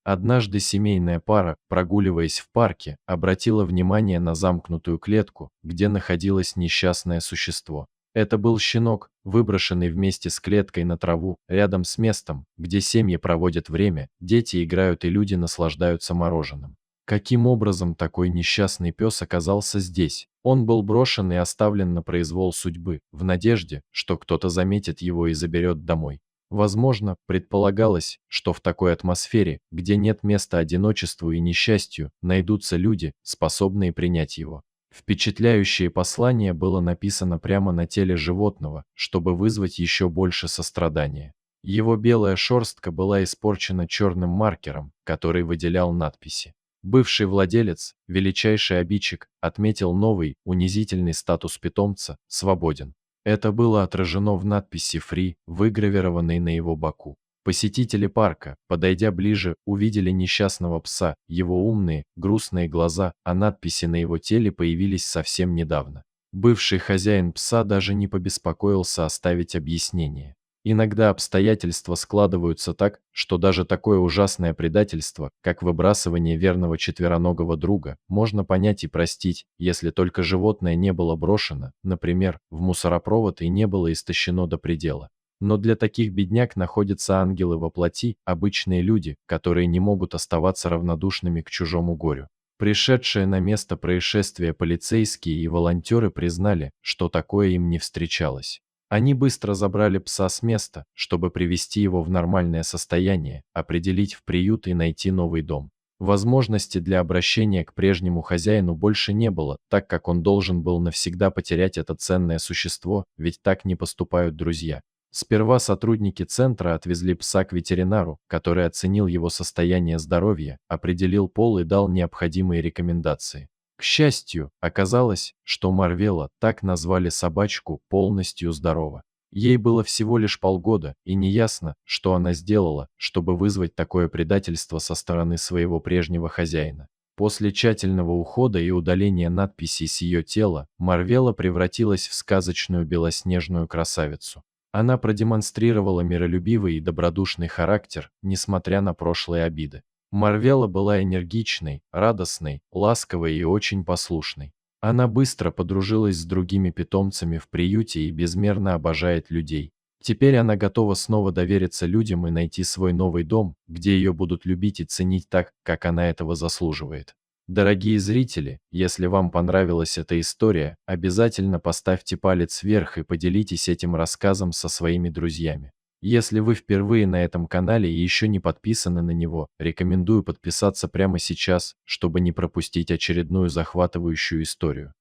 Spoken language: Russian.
Однажды семейная пара, прогуливаясь в парке, обратила внимание на замкнутую клетку, где находилось несчастное существо. Это был щенок, выброшенный вместе с клеткой на траву, рядом с местом, где семьи проводят время, дети играют и люди наслаждаются мороженым. Каким образом такой несчастный пес оказался здесь? Он был брошен и оставлен на произвол судьбы, в надежде, что кто-то заметит его и заберет домой. Возможно, предполагалось, что в такой атмосфере, где нет места одиночеству и несчастью, найдутся люди, способные принять его. Впечатляющее послание было написано прямо на теле животного, чтобы вызвать еще больше сострадания. Его белая шерстка была испорчена черным маркером, который выделял надписи. Бывший владелец, величайший обидчик, отметил новый, унизительный статус питомца «свободен». Это было отражено в надписи «Free», выгравированной на его боку. Посетители парка, подойдя ближе, увидели несчастного пса, его умные, грустные глаза, а надписи на его теле появились совсем недавно. Бывший хозяин пса даже не побеспокоился оставить объяснение. Иногда обстоятельства складываются так, что даже такое ужасное предательство, как выбрасывание верного четвероногого друга, можно понять и простить, если только животное не было брошено, например, в мусоропровод и не было истощено до предела. Но для таких бедняк находятся ангелы во плоти, обычные люди, которые не могут оставаться равнодушными к чужому горю. Пришедшие на место происшествия полицейские и волонтеры признали, что такое им не встречалось. Они быстро забрали пса с места, чтобы привести его в нормальное состояние, определить в приют и найти новый дом. Возможности для обращения к прежнему хозяину больше не было, так как он должен был навсегда потерять это ценное существо, ведь так не поступают друзья. Сперва сотрудники центра отвезли пса к ветеринару, который оценил его состояние здоровья, определил пол и дал необходимые рекомендации. К счастью, оказалось, что Марвела, так назвали собачку, полностью здорова. Ей было всего лишь полгода, и неясно, что она сделала, чтобы вызвать такое предательство со стороны своего прежнего хозяина. После тщательного ухода и удаления надписей с ее тела, Марвела превратилась в сказочную белоснежную красавицу. Она продемонстрировала миролюбивый и добродушный характер, несмотря на прошлые обиды. Марвела была энергичной, радостной, ласковой и очень послушной. Она быстро подружилась с другими питомцами в приюте и безмерно обожает людей. Теперь она готова снова довериться людям и найти свой новый дом, где ее будут любить и ценить так, как она этого заслуживает. Дорогие зрители, если вам понравилась эта история, обязательно поставьте палец вверх и поделитесь этим рассказом со своими друзьями. Если вы впервые на этом канале и еще не подписаны на него, рекомендую подписаться прямо сейчас, чтобы не пропустить очередную захватывающую историю.